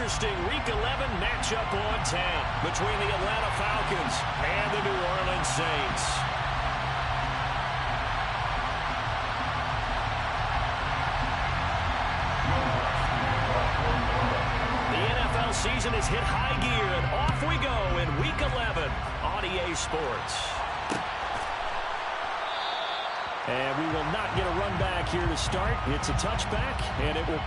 interesting Week 11 matchup on tap between the Atlanta Falcons and the New Orleans Saints. The NFL season has hit high gear, and off we go in Week 11 on EA Sports. And we will not get a run back here to start. It's a touchback, and it will...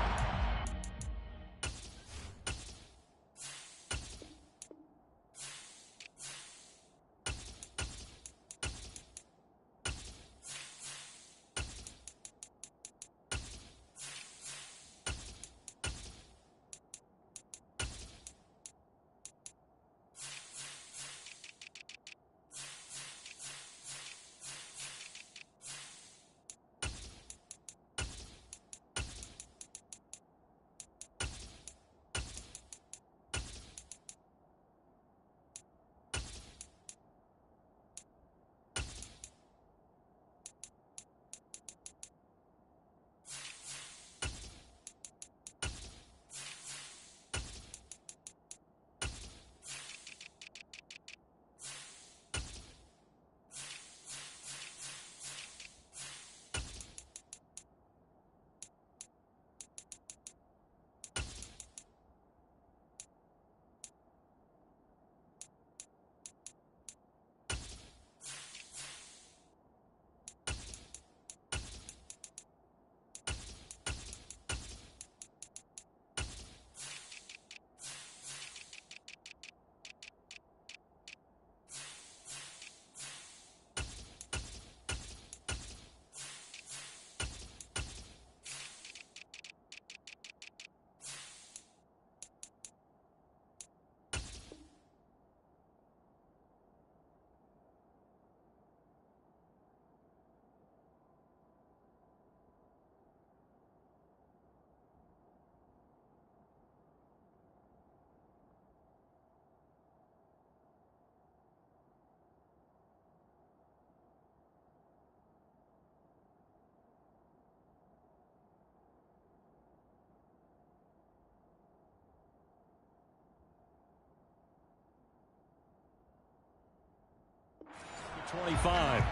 .25.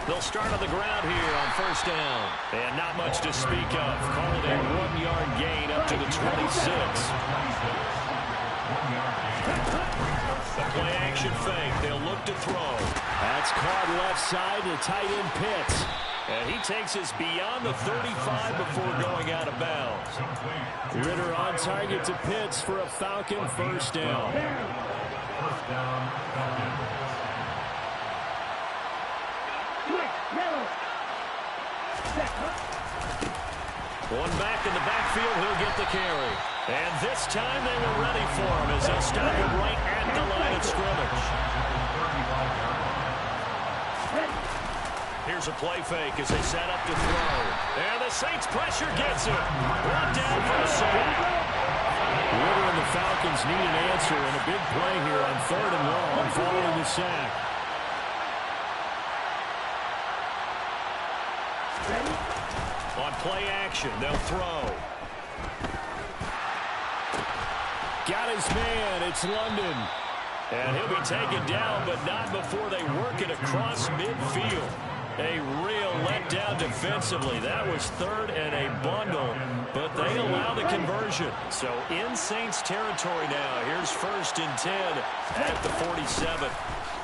They'll start on the ground here on first down. And not much to speak of. Call it a 1-yard gain up to the 26. The play action fake. They'll look to throw. That's caught left side to tight end Pitts. And he takes us beyond the 35 before going out of bounds. Ritter on target to Pitts for a Falcon first down. First down, Falcons. One back in the backfield, he'll get the carry. And this time they were ready for him as they'll stop him right at the line of scrimmage. Here's a play fake as they set up to throw. And the Saints pressure gets him. Brought down for a sack. Ritter and the Falcons need an answer and a big play here on 3rd and long following the sack. On play action, they'll throw. Got his man, it's London. And he'll be taken down, but not before they work it across midfield. A real letdown defensively. That was 3rd and a bundle, but they allow the conversion. So in Saints territory now. Here's 1st and 10 at the 47.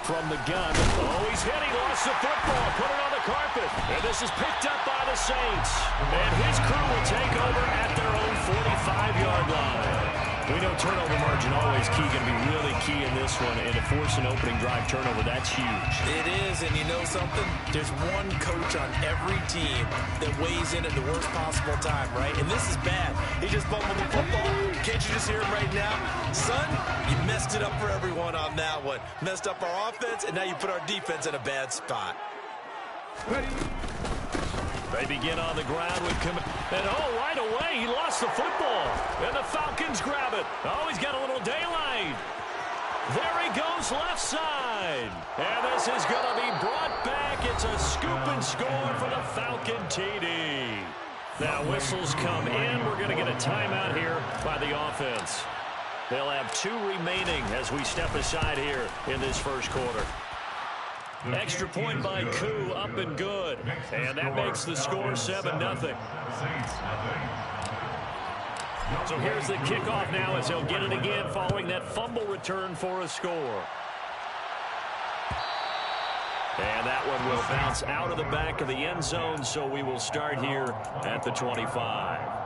From the gun. Oh, he's hit. He lost the football. Put it on the carpet. And this is picked up by the Saints. And his crew will take over at their own 45-yard line. We know turnover margin always key, going to be really key in this one. And to force an opening drive turnover, that's huge. It is, and you know something? There's one coach on every team that weighs in at the worst possible time, right? And this is bad. He just fumbled the football. Can't you just hear him right now? Son, you messed it up for everyone on that one. Messed up our offense, and now you put our defense in a bad spot. Ready? begin on the ground with and right away he lost the football. And the Falcons grab it. Oh, he's got a little daylight. There he goes left side. And this is going to be brought back. It's a scoop and score for the Falcon TD. Now whistles come in. We're going to get a timeout here by the offense. They'll have 2 remaining as we step aside here in this first quarter. Extra point by Koo, up and good. And that makes the score 7-0. So here's the kickoff now as he'll get it again following that fumble return for a score. And that one will bounce out of the back of the end zone, so we will start here at the 25.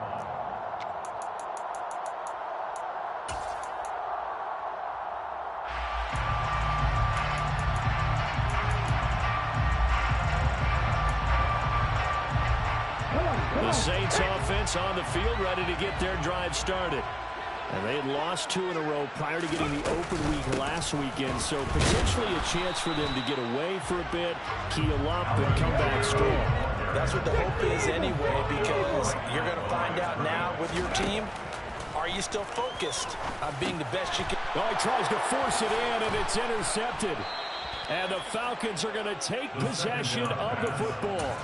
The Saints offense on the field, ready to get their drive started. And they had lost 2 in a row prior to getting the open week last weekend, so potentially a chance for them to get away for a bit, keel up, and come back strong. That's what the hope is anyway, because you're going to find out now with your team, are you still focused on being the best you can? Oh, he tries to force it in, and it's intercepted. And the Falcons are going to take possession of the football.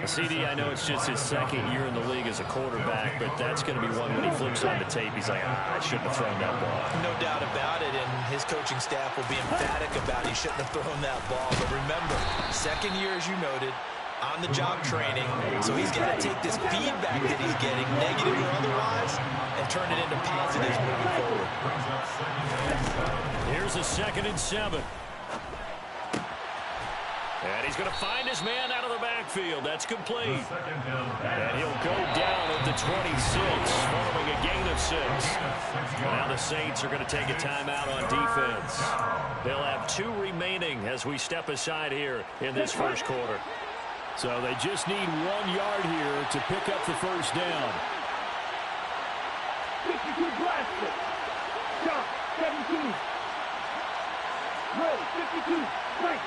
CD, I know it's just his second year in the league as a quarterback, but that's going to be one when he flips on the tape. He's like, I shouldn't have thrown that ball. No doubt about it, and his coaching staff will be emphatic about he shouldn't have thrown that ball. But remember, second year, as you noted, on-the-job training, so he's got to take this feedback that he's getting, negative or otherwise, and turn it into positives moving forward. Here's a 2nd and 7. And he's going to find his man out of the backfield. That's complete. And he'll go down at the 26, following a gain of 6. Now the Saints are going to take a timeout on defense. They'll have 2 remaining as we step aside here in this first quarter. So they just need 1 yard here to pick up the first down. 52 blasted. Shot 17. Roll 52. Right.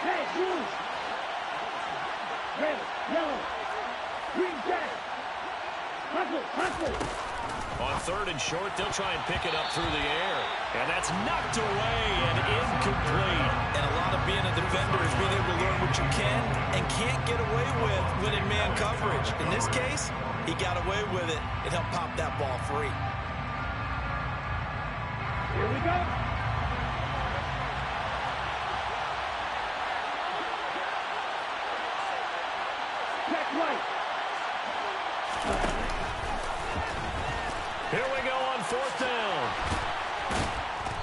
Hey, blue. Red, yellow, green jack. Hustle. On 3rd and short, they'll try and pick it up through the air. And that's knocked away and incomplete. And a lot of being a defender is being able to learn what you can and can't get away with when in man coverage. In this case, he got away with it and helped pop that ball free. Here we go. Right. Here we go on 4th down.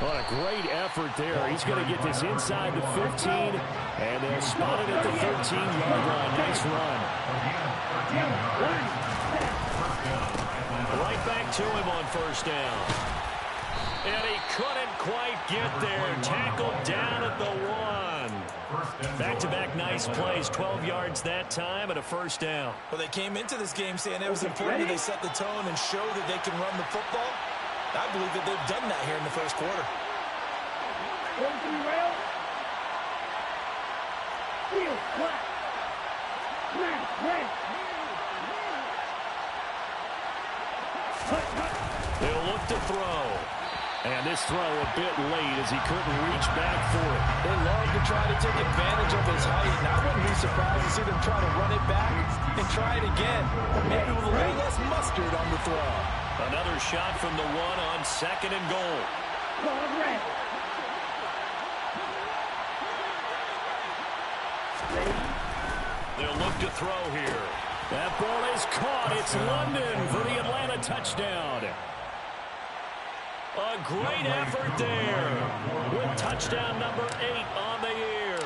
What a great effort there. He's going to get this inside the 15, and they'll spot it at the 13-yard line. Nice run. Right back to him on 1st down. And he couldn't quite get there. Tackled down at the 1. Back-to-back nice plays, 12 yards that time and a 1st down. Well, they came into this game saying it was important that they set the tone and show that they can run the football. I believe that they've done that here in the first quarter. Rail. Heel, flat. Smash, red. They'll look to throw. And this throw a bit late as he couldn't reach back for it. They love to try to take advantage of his height, and I wouldn't be surprised to see them try to run it back and try it again. Maybe with a little less mustard on the throw. Another shot from the 1 on 2nd and goal. They'll look to throw here. That ball is caught. It's London for the Atlanta touchdown. A great effort there with touchdown number 8 on the year.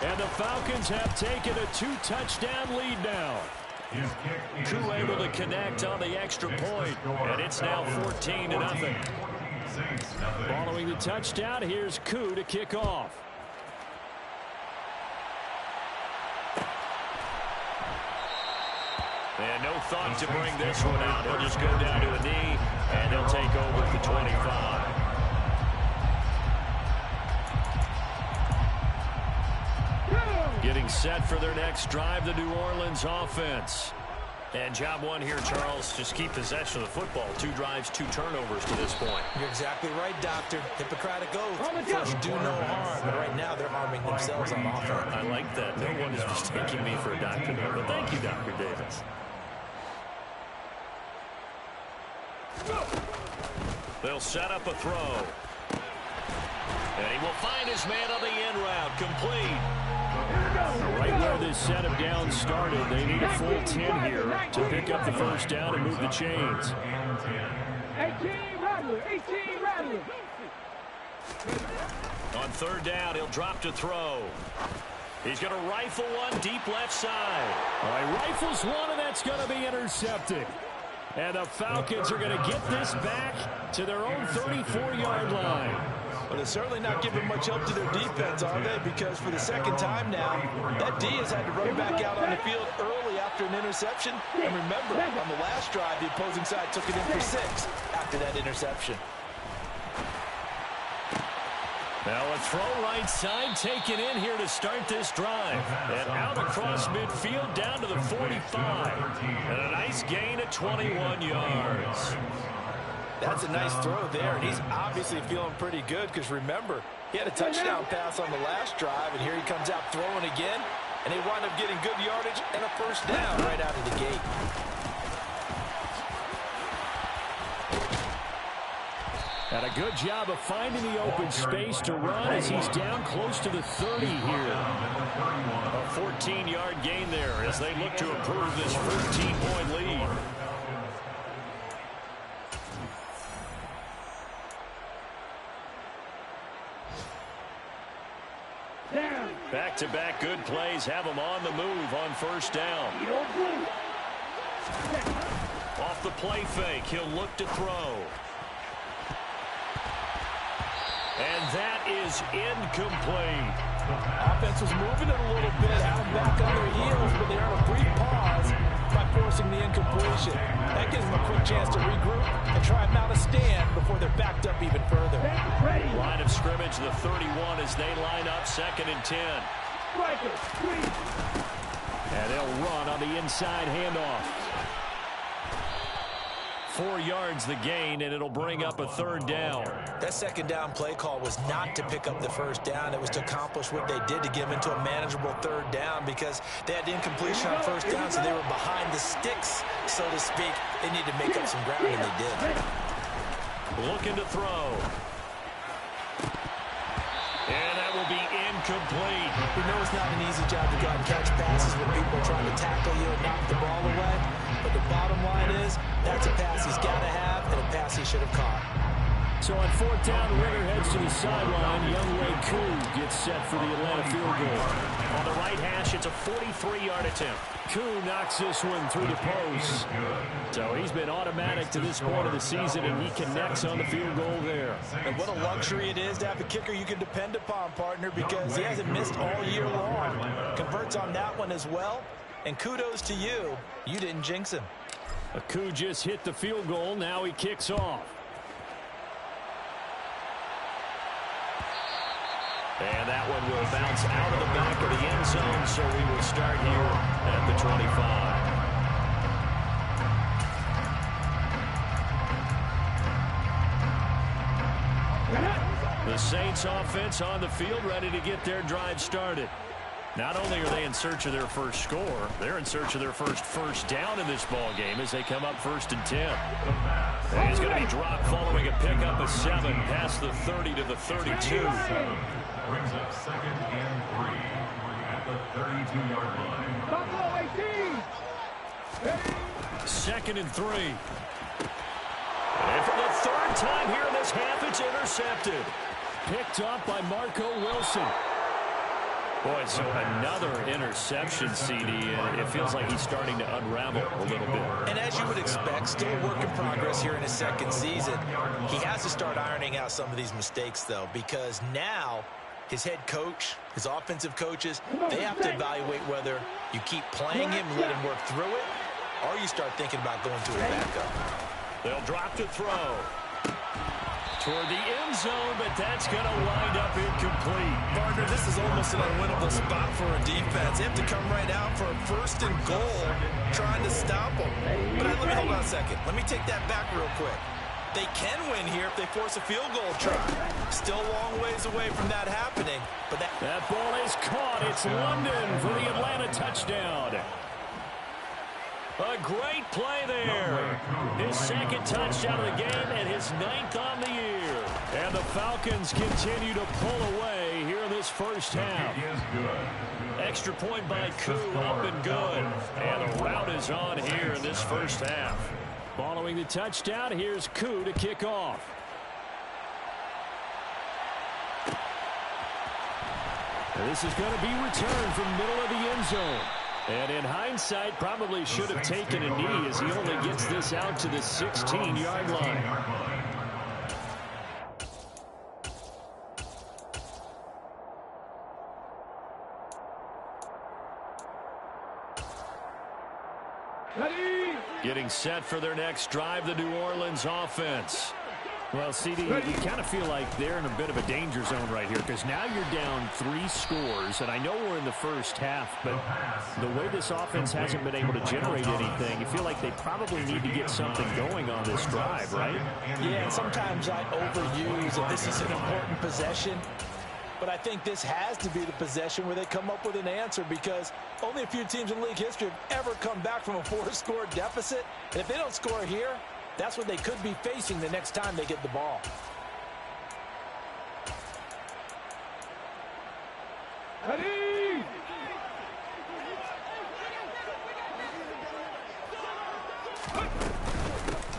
And the Falcons have taken a 2-touchdown lead now. Koo able to connect on the extra point, and it's now 14-0. Following the touchdown, here's Koo to kick off. And no thought to bring this one out. He'll just go down to a knee, and he'll take over at the 25. Getting set for their next drive, the New Orleans offense. And job one here, Charles, just keep possession of the football. 2 drives, 2 turnovers to this point. You're exactly right, Doctor. Hippocratic oath. First, do no harm. But right now, they're harming themselves on offense. I like that. No one is mistaking me for a doctor there. But thank you, Dr. Davis. They'll set up a throw. And he will find his man on the end route. Complete. Right where this set of downs started, they need a full 10 here to pick up the first down and move the chains. 18 Rattler, 18 Rattler. On third down, he'll drop to throw. He's going to rifle one deep left side. All right, rifles one, and that's going to be intercepted. And the Falcons are going to get this back to their own 34-yard line. But it's certainly not giving much help to their defense, are they? Because for the second time now, that D has had to run back out on the field early after an interception. And remember, on the last drive, the opposing side took it in for 6 after that interception. Now a throw right side taken in here to start this drive. And out across midfield down to the 45. And a nice gain of 21 yards. That's a nice throw there, and he's obviously feeling pretty good because, remember, he had a touchdown pass on the last drive, and here he comes out throwing again, and they wind up getting good yardage and a first down right out of the gate. And a good job of finding the open space to run as he's down close to the 30 here. A 14-yard gain there as they look to improve this 14-point lead. Back-to-back good plays have him on the move on first down. Off the play fake, he'll look to throw. And that is incomplete. Offense was moving it a little bit, had them back on their heels, but they earned a brief pause by forcing the incompletion. That gives them a quick chance to regroup and try and mount a stand before they're backed up even further. Line of scrimmage, the 31 as they line up, 2nd and 10. And they'll run on the inside handoff. 4 yards the gain, and it'll bring up a 3rd down. That 2nd down play call was not to pick up the first down. It was to accomplish what they did to get them into a manageable 3rd down because they had the incompletion on first down, so they were behind the sticks, so to speak. They needed to make up some ground, and they did. Looking to throw. And that will be incomplete. We know it's not an easy job to go out and catch passes when people are trying to tackle you and knock the ball away. But the bottom line is, that's a pass he's got to have and a pass he should have caught. So on 4th down, Ritter heads to the sideline. Youngway Koo gets set for the Atlanta field goal. On the right hash, it's a 43-yard attempt. Koo knocks this one through the post. So he's been automatic to this point of the season, and he connects on the field goal there. And what a luxury it is to have a kicker you can depend upon, partner, because he hasn't missed all year long. Converts on that one as well. And kudos to you. You didn't jinx him. Koo just hit the field goal. Now he kicks off. And that one will bounce out of the back of the end zone, so we will start here at the 25. The Saints offense on the field, ready to get their drive started. Not only are they in search of their first score, they're in search of their first down in this ball game as they come up 1st and 10. And he's going to be dropped following a pickup of 7 past the 30 to the 32. Brings up 2nd and 3 at the 32-yard line. Buffalo 18. 2nd and 3. And for the 3rd time here in this half, it's intercepted. Picked up by Marco Wilson. Boy, so another interception, CD, and it feels like he's starting to unravel a little bit. And as you would expect, still a work in progress here in his 2nd season. He has to start ironing out some of these mistakes, though, because now his head coach, his offensive coaches, they have to evaluate whether you keep playing him and let him work through it, or you start thinking about going to a backup. They'll drop to throw. toward the end zone, but that's going to wind up incomplete. Partner, this is almost an unwinnable spot for a defense. They have to come right out for a 1st and goal, trying to stop them. But let me hold on a second. Let me take that back real quick. They can win here if they force a field goal try. Still a long ways away from that happening. But that ball is caught. It's London for the Atlanta touchdown. A great play there. His 2nd touchdown of the game and his 9th on the year. And the Falcons continue to pull away here in this first half. Extra point by Koo, up and good. And the rout is on here in this first half. Following the touchdown, here's Koo to kick off. And this is going to be returned from middle of the end zone. And in hindsight, probably should have taken a knee as he only gets this out to the 16-yard line. Getting set for their next drive, the New Orleans offense. Well, CD, you kind of feel like they're in a bit of a danger zone right here because now you're down 3 scores, and I know we're in the first half, but the way this offense hasn't been able to generate anything, you feel like they probably need to get something going on this drive, right? Yeah, and sometimes I overuse that this is an important possession, but I think this has to be the possession where they come up with an answer because only a few teams in league history have ever come back from a 4-score deficit, and if they don't score here, that's what they could be facing the next time they get the ball.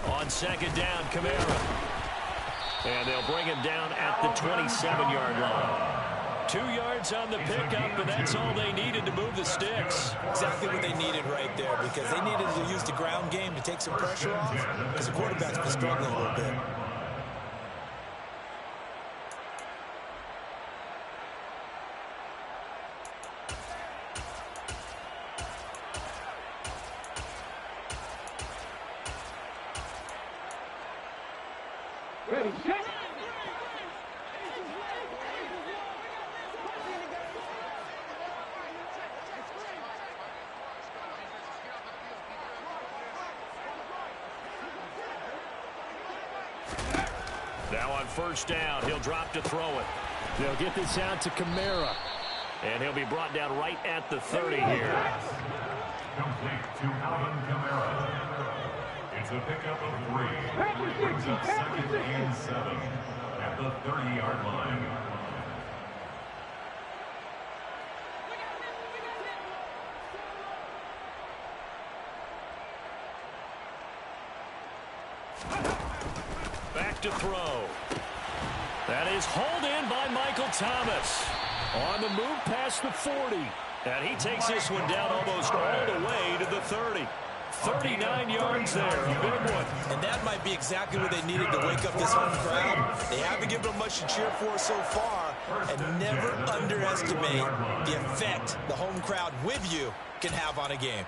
On 2nd down, Kamara. And they'll bring him down at the 27-yard line. 2 yards on the pickup, and that's all they needed to move the sticks. Exactly what they needed right there because they needed to use the ground game to take some pressure off because the quarterback's been struggling a little bit. Ready, set. Now on 1st down, he'll drop to throw it. They'll get this out to Kamara. And he'll be brought down right at the 30 here. Complete to Alvin Kamara. It's a pickup of 3. Brings up 2nd and 7 at the 30-yard line. Back to throw. That is hauled in by Michael Thomas. On the move past the 40. And he takes this one down almost all the way to the 30. 39 yards there, a big one. And that might be exactly what they needed to wake up this home crowd. They haven't given them much to cheer for so far. And never underestimate the effect the home crowd with you can have on a game.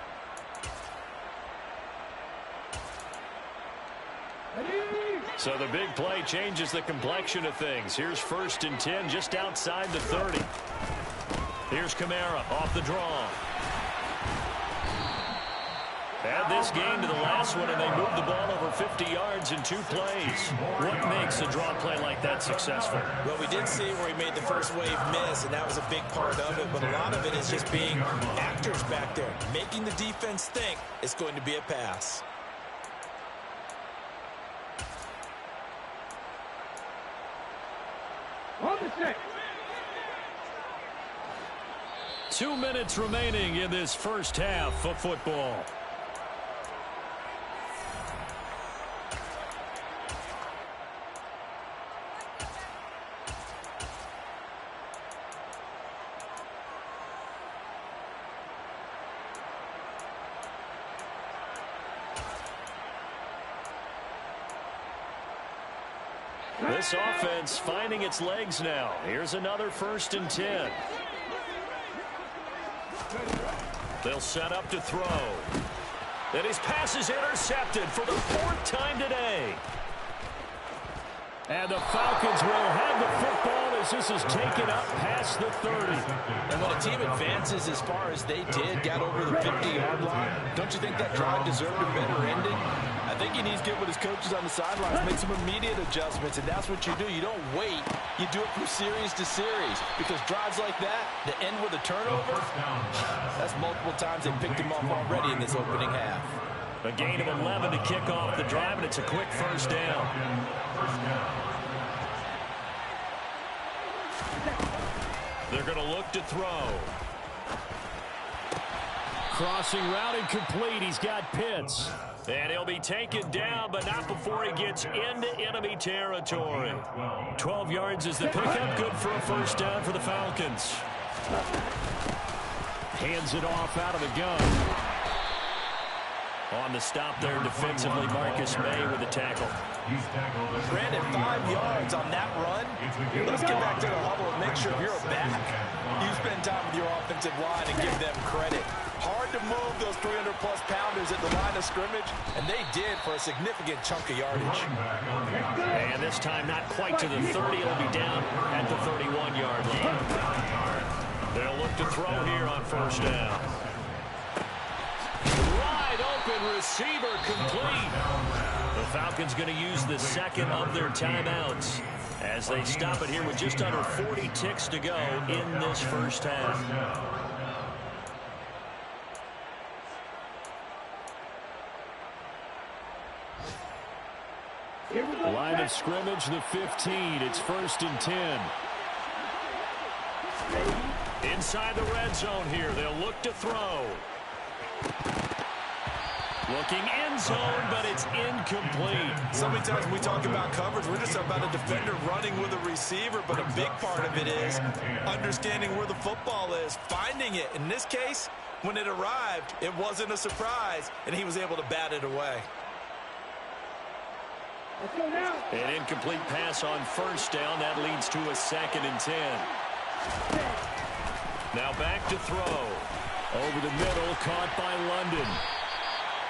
So the big play changes the complexion of things. Here's 1st and 10 just outside the 30. Here's Kamara off the draw. Add this game to the last one, and they moved the ball over 50 yards in 2 plays. What makes a draw play like that successful? Well, we did see where he made the first wave miss, and that was a big part of it. But a lot of it is just being actors back there, making the defense think it's going to be a pass. On the set. 2 minutes remaining in this first half of football. This offense finding its legs now. Here's another 1st and 10. They'll set up to throw. And his pass is intercepted for the 4th time today. And the Falcons will have the football as this is taken up past the 30. And when a team advances as far as they did, got over the 50-yard line, don't you think that drive deserved a better ending? I think he needs to get with his coaches on the sidelines, make some immediate adjustments, and that's what you do. You don't wait. You do it from series to series, because drives like that, to end with a turnover, that's multiple times they picked him off already in this opening half. A gain of 11 to kick off the drive, and it's a quick first down. They're going to look to throw. Crossing route incomplete. He's got Pitts. And he'll be taken down, but not before he gets into enemy territory. 12 yards is the pickup. Good for a first down for the Falcons. Hands it off out of the gun. On the stop there defensively, Marcus May with the tackle. Brandon, 5 yards on that run. Let's get back to the huddle and make sure if you're a back, you spend time with your offensive line and give them credit. Hard to move those 300-plus pounders at the line of scrimmage, and they did for a significant chunk of yardage. And this time not quite to the 30. It'll be down at the 31-yard line. They'll look to throw here on first down. Wide open receiver complete. The Falcons going to use the second of their timeouts as they stop it here with just under 40 ticks to go in this first half. Line of scrimmage, the 15. It's 1st and 10. Inside the red zone here. They'll look to throw. Looking end zone, but it's incomplete. So many times when we talk about coverage, we're just about a defender running with a receiver, but a big part of it is understanding where the football is, finding it. In this case, when it arrived, it wasn't a surprise, and he was able to bat it away. An incomplete pass on first down. That leads to a 2nd and 10. Now back to throw. Over the middle, caught by London.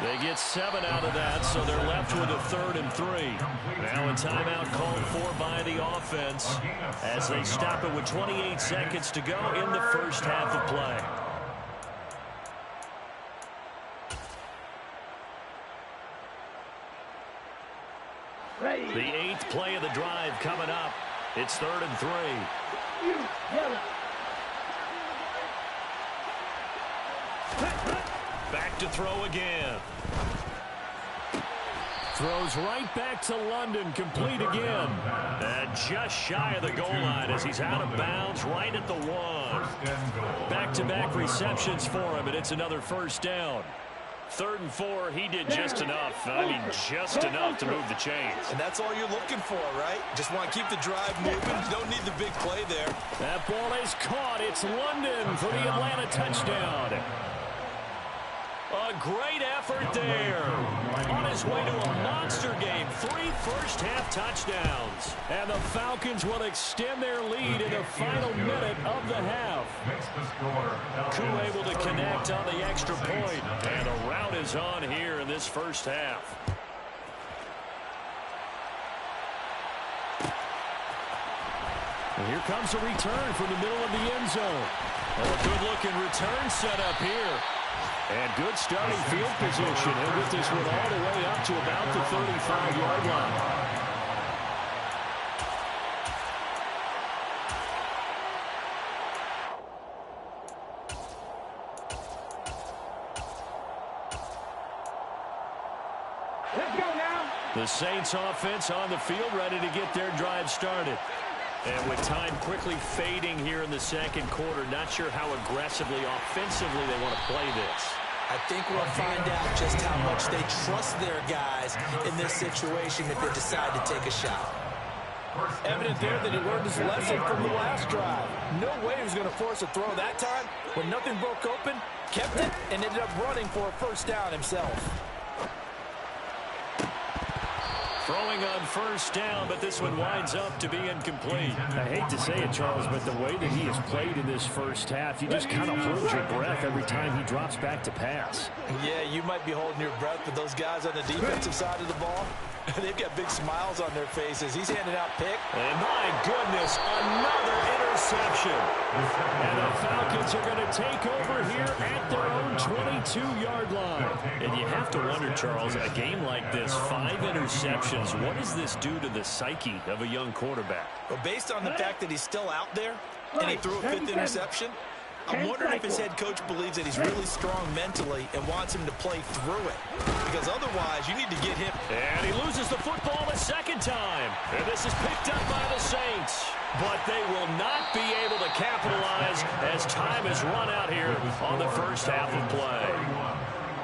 They get 7 out of that, so they're left with a 3rd and 3. Now a timeout called for by the offense as they stop it with 28 seconds to go in the first half of play. The 8th play of the drive coming up. It's 3rd and 3. Back to throw again. Throws right back to London, complete again. And just shy of the goal line as he's out of bounds right at the 1. Back-to-back receptions for him, and it's another first down. 3rd and 4, he did just enough. I mean, just enough to move the chains. And that's all you're looking for, right? Just want to keep the drive moving. You don't need the big play there. That ball is caught. It's London for the Atlanta touchdown. A great effort there. On his way to a monster game. 3 first-half touchdowns. And the Falcons will extend their lead in the final minute of the half. Koo able to connect on the extra point. And the rout is on here in this first half. And here comes a return from the middle of the end zone. Oh, a good-looking return set up here. And good starting field position. He'll get this one all the way up to about the 35-yard line. Let's go now. The Saints offense on the field, ready to get their drive started. And with time quickly fading here in the second quarter, not sure how aggressively, offensively they want to play this. I think we'll find out just how much they trust their guys in this situation if they decide to take a shot. Evident there that he learned his lesson from the last drive. No way he was going to force a throw that time. When nothing broke open, kept it, and ended up running for a first down himself. Throwing on first down, but this one winds up to be incomplete. I hate to say it, Charles, but the way that he has played in this first half, you just kind of hold your breath every time he drops back to pass. Yeah, you might be holding your breath, but those guys on the defensive side of the ball, They've got big smiles on their faces. He's handing out picks. And my goodness, another interception. And the Falcons are going to take over here at their own 22-yard line. And you have to wonder, Charles, a game like this, 5 interceptions, what does this do to the psyche of a young quarterback? But based on the fact that he's still out there and he threw a 5th interception, I'm wondering if his head coach believes that he's really strong mentally and wants him to play through it. Because otherwise, you need to get him. And he loses the football the second time. And this is picked up by the Saints. But they will not be able to capitalize as time has run out here on the first half of play.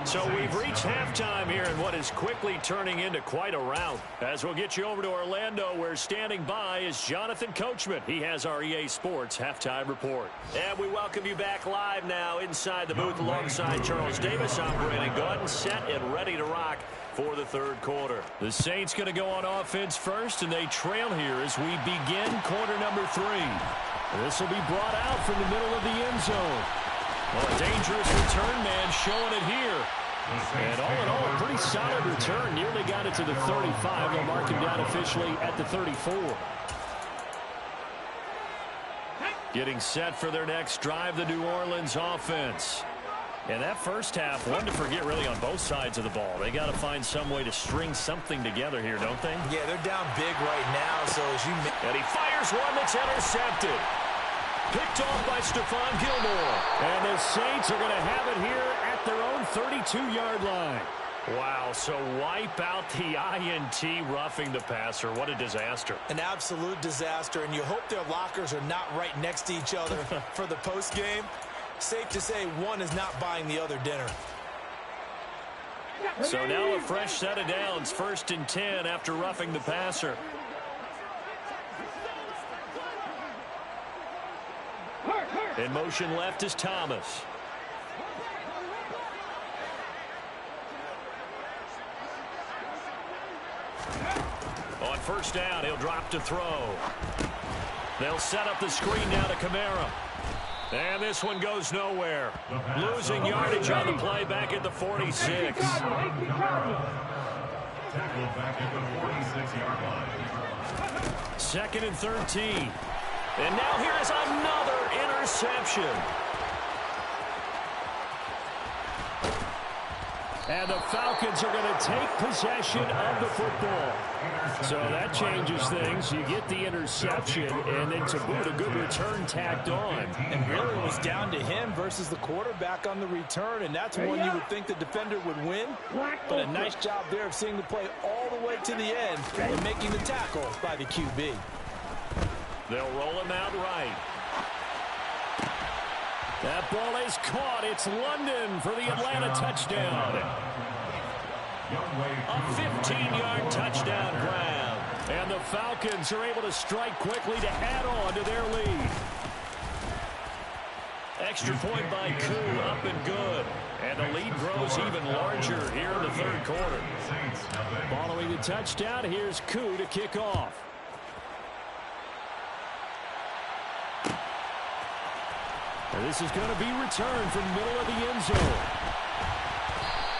So we've reached halftime here in what is quickly turning into quite a rout. As we'll get you over to Orlando, where standing by is Jonathan Coachman. He has our EA Sports halftime report. And we welcome you back live now inside the booth alongside Charles Davis. I'm Brandon Gaudin, set and ready to rock for the third quarter. The Saints going to go on offense first, and they trail here as we begin quarter number 3. This will be brought out from the middle of the end zone. Well, a dangerous return man showing it here. And all in all, a pretty solid return. Nearly got it to the 35. They'll mark him down officially at the 34. Getting set for their next drive, the New Orleans offense. And that first half, one to forget really on both sides of the ball. They got to find some way to string something together here, don't they? Yeah, they're down big right now. So as you... And he fires one that's intercepted. Picked off by Stephon Gilmore. And the Saints are going to have it here at their own 32-yard line. Wow, so wipe out the INT, roughing the passer. What a disaster. An absolute disaster, and you hope their lockers are not right next to each other for the postgame. Safe to say one is not buying the other dinner. So now a fresh set of downs, 1st and 10 after roughing the passer. In motion left is Thomas. On first down, he'll drop to throw. They'll set up the screen now to Kamara. And this one goes nowhere. Losing yardage on the play back at the 46. Tackled back at the 46-yard line. 2nd and 13. And now here is another interception. And the Falcons are going to take possession of the football. So that changes things. You get the interception, and then to boot, a good return tacked on. And really it was down to him versus the quarterback on the return, and that's one you would think the defender would win. But a nice job there of seeing the play all the way to the end and making the tackle by the QB. They'll roll him out right. That ball is caught. It's London for the Atlanta touchdown. A 15-yard touchdown grab. And the Falcons are able to strike quickly to add on to their lead. Extra point by Koo, up and good. And the lead grows even larger here in the third quarter. Following the touchdown, here's Koo to kick off. And this is going to be returned from the middle of the end zone.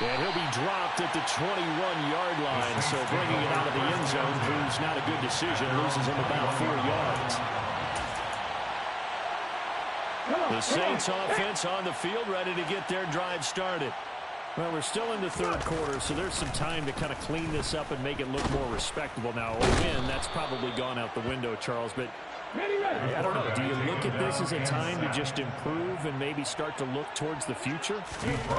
And he'll be dropped at the 21-yard line. So bringing it out of the end zone proves not a good decision. Loses him about 4 yards. The Saints offense on the field, ready to get their drive started. Well, we're still in the third quarter, so there's some time to kind of clean this up and make it look more respectable. Now, a win, that's probably gone out the window, Charles, but I don't know. Do you look at this as a time to just improve and maybe start to look towards the future?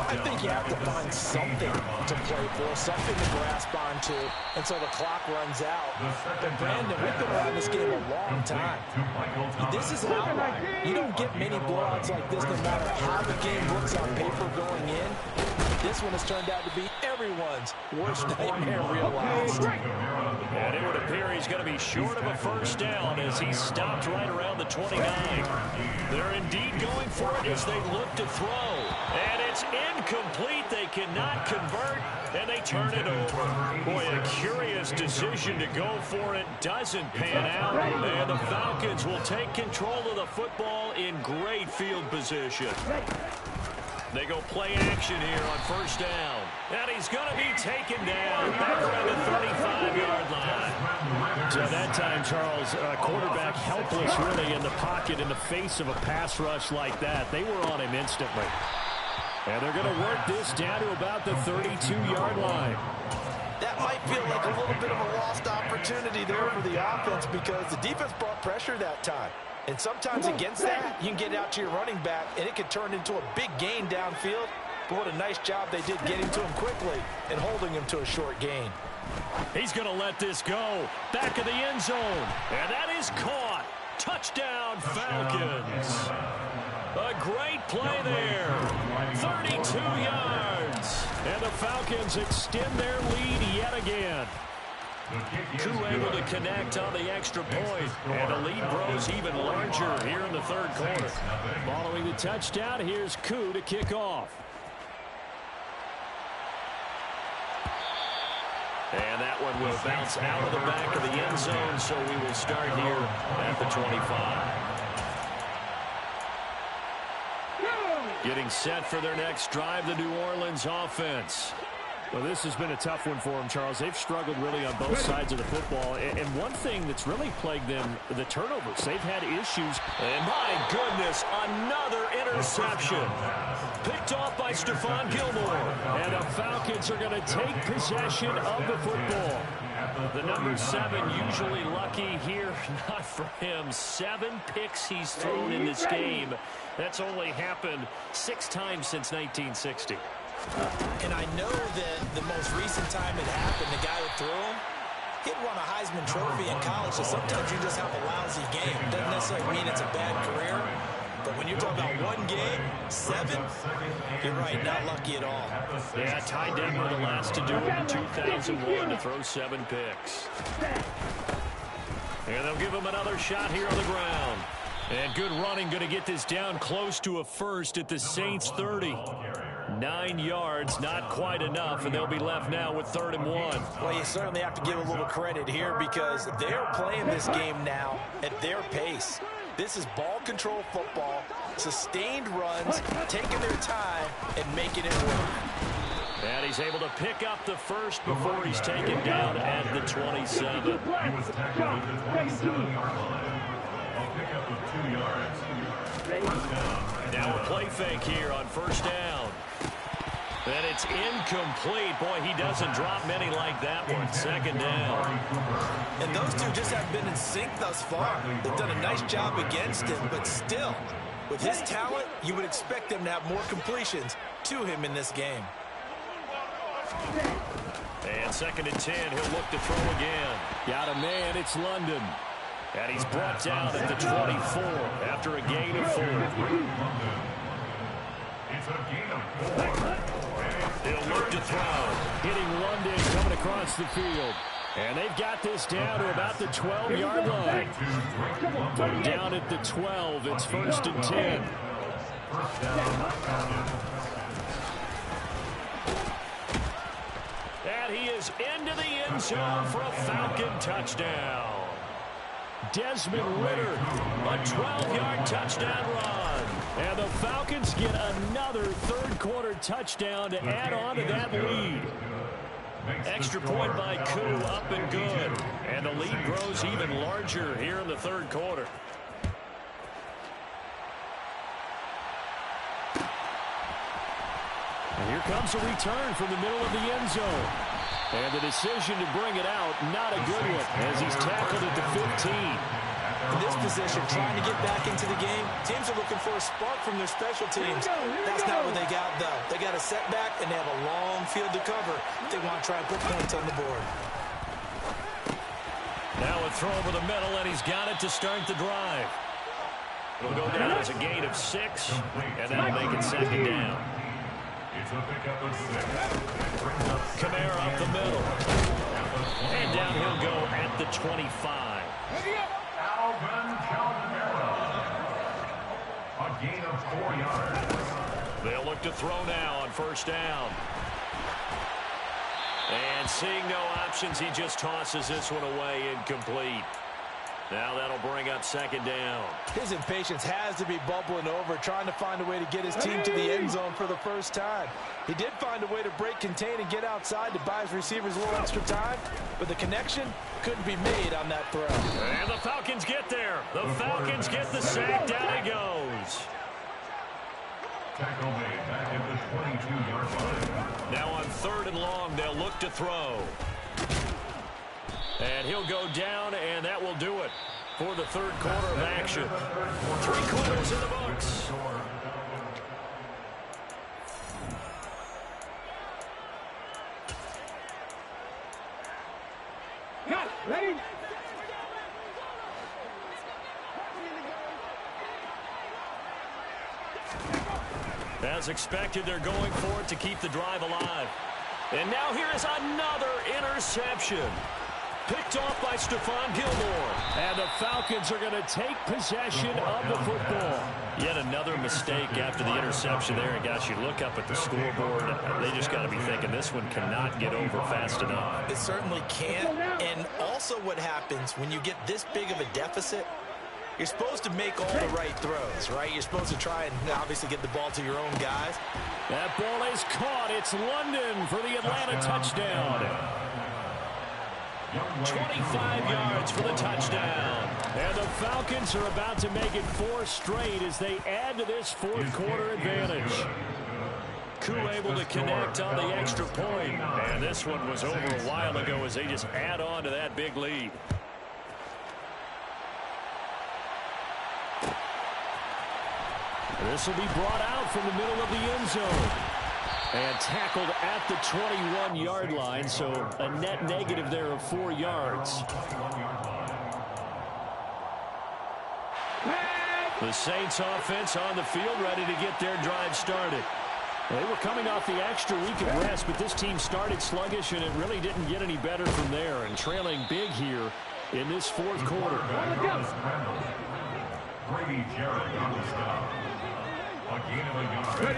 I think you have to find something to play for, something to grasp onto until the clock runs out. But, Brandon, we've been around this game a long time. This is an outlier. You don't get many blowouts like this no matter how the game looks on paper going in. This one has turned out to be everyone's worst nightmare realized. And it would appear he's going to be short of a first down as he stopped right around the 29. They're indeed going for it as they look to throw. And it's incomplete. They cannot convert, and they turn it over. Boy, a curious decision to go for it. Doesn't pan out. And the Falcons will take control of the football in great field position. They go play action here on first down. And he's going to be taken down back around the 35-yard line. So that time, Charles, quarterback helpless really in the pocket in the face of a pass rush like that. They were on him instantly. And they're going to work this down to about the 32-yard line. That might feel like a little bit of a lost opportunity there for the offense because the defense brought pressure that time. And sometimes against that, you can get out to your running back, and it can turn into a big gain downfield. But what a nice job they did getting to him quickly and holding him to a short gain. He's going to let this go. Back of the end zone. And that is caught. Touchdown, Falcons. A great play there. 32 yards. And the Falcons extend their lead yet again. Koo able to connect on the extra point, and the lead grows even larger here in the third quarter. Following the touchdown, here's Koo to kick off. And that one will bounce out of the back of the end zone, so we will start here at the 25. Getting set for their next drive, the New Orleans offense. Well, this has been a tough one for them, Charles. They've struggled really on both sides of the football. And one thing that's really plagued them, the turnovers. They've had issues. And my goodness, another interception. Picked off by Stephon Gilmore. And the Falcons are going to take possession of the football. The number 7 usually lucky here. Not for him. 7 picks he's thrown in this game. That's only happened 6 times since 1960. And I know that the most recent time it happened, the guy who threw him, he'd won a Heisman Trophy in college, so sometimes you just have a lousy game. Doesn't necessarily mean it's a bad career, but when you're talking about one game, 7, you're right, not lucky at all. Yeah, Ty Detmer, the last to do it in 2001 to throw 7 picks. And they'll give him another shot here on the ground. And good running, going to get this down close to a first at the Saints 30. 9 yards, not quite enough, and they'll be left now with 3rd and 1. Well, you certainly have to give a little credit here because they're playing this game now at their pace. This is ball control football, sustained runs, taking their time, and making it work. And he's able to pick up the first before he's taken down at the 27. He was tackled at the 27-yard line. A pickup of 2 yards. First down. Now a play fake here on first down. And it's incomplete. Boy, he doesn't drop many like that one. 2nd down. And those two just haven't been in sync thus far. They've done a nice job against him, but still, with his talent, you would expect them to have more completions to him in this game. And 2nd and 10, he'll look to throw again. Got a man, it's London. And he's brought down at the 24 after a gain of 4. It's a gain of 4. He'll look to throw. Hitting London coming across the field. And they've got this down to about the 12-yard line. But down at the 12, it's 1st and 10. And he is into the end zone for a Falcon touchdown. Desmond Ritter, a 12-yard touchdown run. And the Falcons get another third-quarter touchdown to add on to that lead. Extra point by Koo, up and good. And the lead grows even larger here in the third quarter. And here comes a return from the middle of the end zone. And the decision to bring it out, not a good one, as he's tackled at the 15. In this position, trying to get back into the game, teams are looking for a spark from their special teams. That's not what they got, though. They got a setback, and they have a long field to cover if they want to try and put points on the board. Now a throw over the middle, and he's got it to start the drive. It'll go down as a gain of 6, and that'll make it 2nd down. It's a pickup of 6. Kamara up the middle. And down he'll go at the 25. Alvin Kamara. A gain of 4 yards. They'll look to throw now on first down. And seeing no options, he just tosses this one away incomplete. Now that'll bring up second down. His impatience has to be bubbling over, trying to find a way to get his team to the end zone for the first time. He did find a way to break contain and get outside to buy his receivers a little extra time, but the connection couldn't be made on that throw. And the Falcons get there. The Falcons get the sack. Down he goes. Tackle made back at the 22-yard line. Now on 3rd and long, they'll look to throw. And he'll go down, and that will do it for the 3rd quarter of action. 3 quarters in the books. Cut. Ready? As expected, they're going for it to keep the drive alive. And now here is another interception. Picked off by Stephon Gilmore. And the Falcons are going to take possession of the football. Yet another mistake after the interception there. And guys, you look up at the scoreboard, they just got to be thinking this one cannot get over fast enough. It certainly can't. And also what happens when you get this big of a deficit, you're supposed to make all the right throws, right? You're supposed to try and obviously get the ball to your own guys. That ball is caught. It's London for the Atlanta touchdown. 25 yards for the touchdown. And the Falcons are about to make it 4 straight as they add to this 4th quarter advantage. Koo able to connect on the extra point. And this one was over a while ago as they just add on to that big lead. This will be brought out from the middle of the end zone. And tackled at the 21-yard line, so a net negative there of 4 yards. The Saints offense on the field ready to get their drive started. They were coming off the extra week of rest, but this team started sluggish, and it really didn't get any better from there. And trailing big here in this 4th quarter. Brady Jarrett on the stop. A gain of a yard.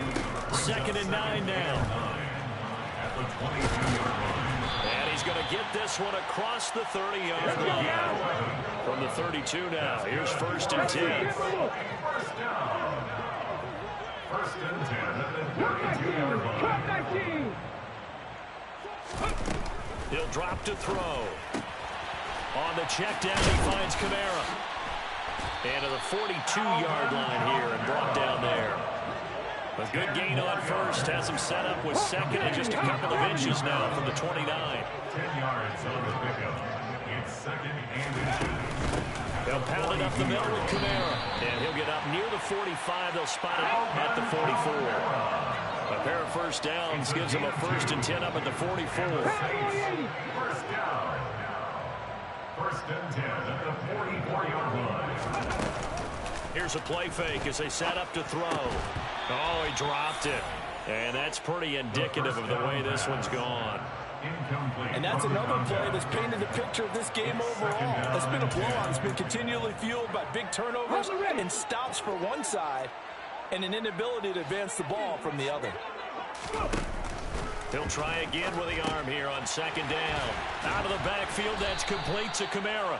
2nd and 9 now. At the 22-yard line. And he's going to get this one across the 30-yard line. From the 32 now. Here's 1st and 10. First down. 1st and 10 at the 32-yard line. He'll drop to throw. On the check down, he finds Kamara. And to the 42-yard line here and brought down there. A good gain on 1st. Has him set up with 2nd and just a couple of inches now from the 29. 10 yards on the pickup. It's 2nd and inches. They'll pound it up the middle with Kamara. And he'll get up near the 45. They'll spot it at the 44. A pair of 1st downs gives them a 1st and 10 up at the 44. First down. 1st and 10 at the 44-yard line. Here's a play fake as they set up to throw. Oh, he dropped it. And that's pretty indicative of the way this one's gone. And that's another play that's painted the picture of this game overall. It's been a blowout. It's been continually fueled by big turnovers and stops for one side and an inability to advance the ball from the other. He'll try again with the arm here on 2nd down. Out of the backfield, that's complete to Kamara.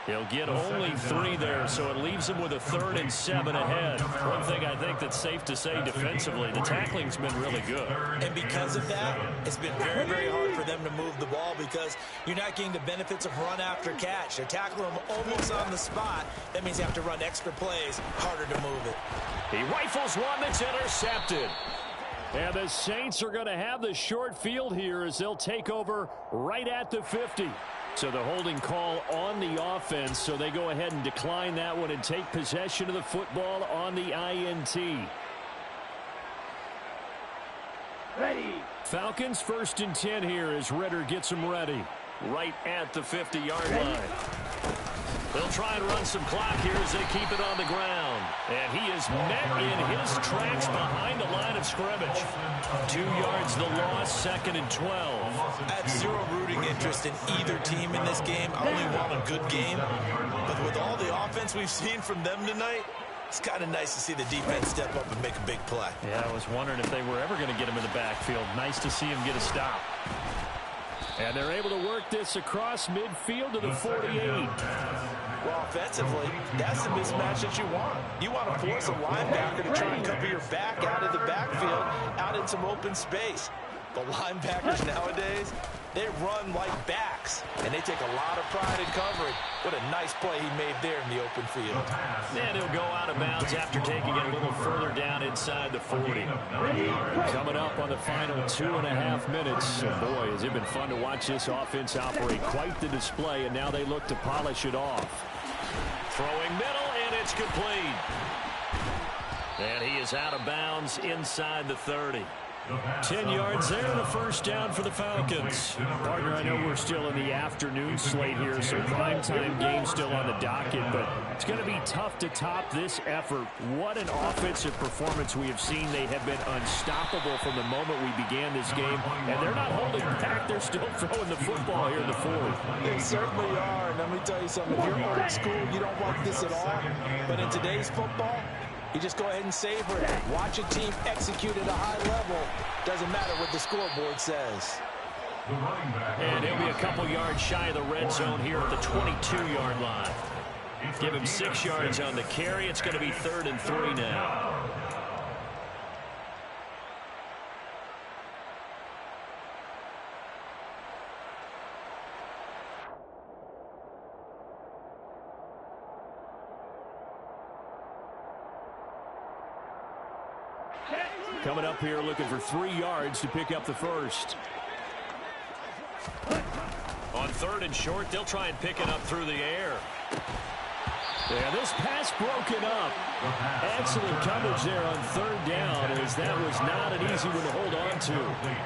He'll get only 3 there, so it leaves him with a 3rd and 7 ahead. One thing I think that's safe to say defensively, the tackling's been really good. And because of that, it's been very, very hard for them to move the ball because you're not getting the benefits of run after catch. They're tackling him almost on the spot. That means you have to run extra plays, harder to move it. He rifles one that's intercepted. And the Saints are going to have the short field here as they'll take over right at the 50. So the holding call on the offense, so they go ahead and decline that one and take possession of the football on the INT. Ready. Falcons 1st and 10 here as Ritter gets them ready. Right at the 50-yard line. They'll try and run some clock here as they keep it on the ground. And he is met in his tracks behind the line of scrimmage. 2 yards the loss, 2nd and 12. I have zero rooting interest in either team in this game. I only want a good game. But with all the offense we've seen from them tonight, it's kind of nice to see the defense step up and make a big play. Yeah, I was wondering if they were ever going to get him in the backfield. Nice to see him get a stop. And they're able to work this across midfield to the 48. Well, offensively, that's the mismatch that you want. You want to force a linebacker to try and cover your back out of the backfield, out in some open space. The linebackers nowadays, they run like backs, and they take a lot of pride in covering. What a nice play he made there in the open field. And he'll go out of bounds after taking it a little further down inside the 40. Coming up on the final 2.5 minutes. And boy, has it been fun to watch this offense operate. Quite the display, and now they look to polish it off. Throwing middle, and it's complete. And he is out of bounds inside the 30. 10 yards there and a first down for the Falcons. Partner, I know we're still in the afternoon slate here, so primetime game still on the docket, but it's going to be tough to top this effort. What an offensive performance we have seen. They have been unstoppable from the moment we began this game, and they're not holding back. They're still throwing the football here in the fourth. They certainly are, and let me tell you something. If you're old school, you don't want this at all, but in today's football, you just go ahead and savor it. Watch a team execute at a high level. Doesn't matter what the scoreboard says. And he'll be a couple yards shy of the red zone here at the 22-yard line. Give him 6 yards on the carry. It's going to be 3rd and 3 now. Coming up here looking for 3 yards to pick up the first. On 3rd and short, they'll try and pick it up through the air. Yeah, this pass broken up. Excellent coverage there on 3rd down, as that was not an easy one to hold on to.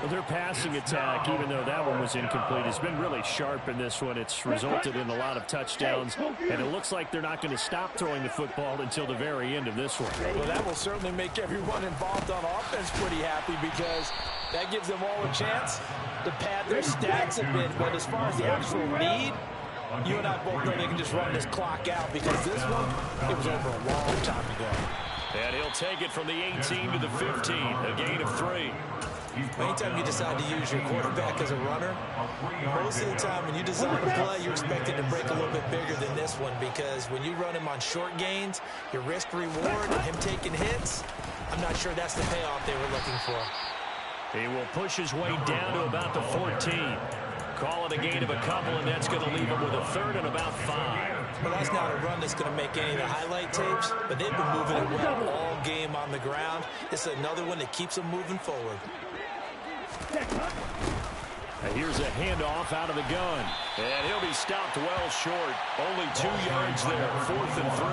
Well, their passing attack, even though that one was incomplete, has been really sharp in this one. It's resulted in a lot of touchdowns, and it looks like they're not going to stop throwing the football until the very end of this one. Well, that will certainly make everyone involved on offense pretty happy, because that gives them all a chance to pad their stats a bit. But as far as the actual need, you and I both know they can just run this clock out, because this one, it was over a long time ago. And he'll take it from the 18 to the 15, a gain of 3. Anytime you decide to use your quarterback as a runner, most of the time when you design a play, you're expected to break a little bit bigger than this one, because when you run him on short gains, your risk-reward and him taking hits, I'm not sure that's the payoff they were looking for. He will push his way down to about the 14. Call it a gain of a couple, and that's going to leave him with a 3rd and about 5. Well, that's not a run that's going to make any of the highlight tapes, but they've been moving it well all game on the ground. This is another one that keeps them moving forward. And here's a handoff out of the gun. And he'll be stopped well short. Only 2 yards there, 4th and 3.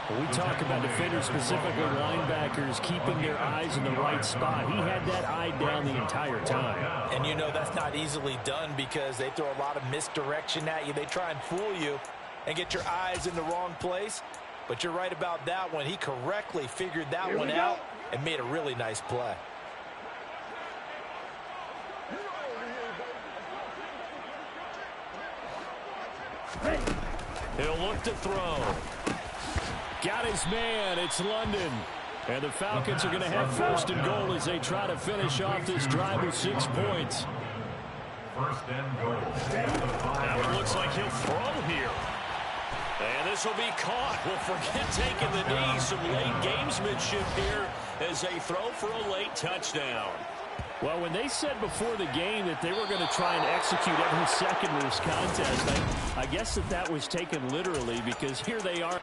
When we talk about defenders, specifically linebackers, keeping their eyes in the right spot. He had that eye down the entire time. And you know that's not easily done, because they throw a lot of misdirection at you. They try and fool you and get your eyes in the wrong place. But you're right about that one. He correctly figured that one out and made a really nice play. He'll look to throw. Got his man. It's London. And the Falcons are going to have 1st and goal as they try to finish off this drive with 6 points. 1st and goal. Now it looks like he'll throw here. And this will be caught. Well, forget taking the knee. Some late gamesmanship here as they throw for a late touchdown. Well, when they said before the game that they were going to try and execute every second of this contest, I guess that was taken literally, because here they are.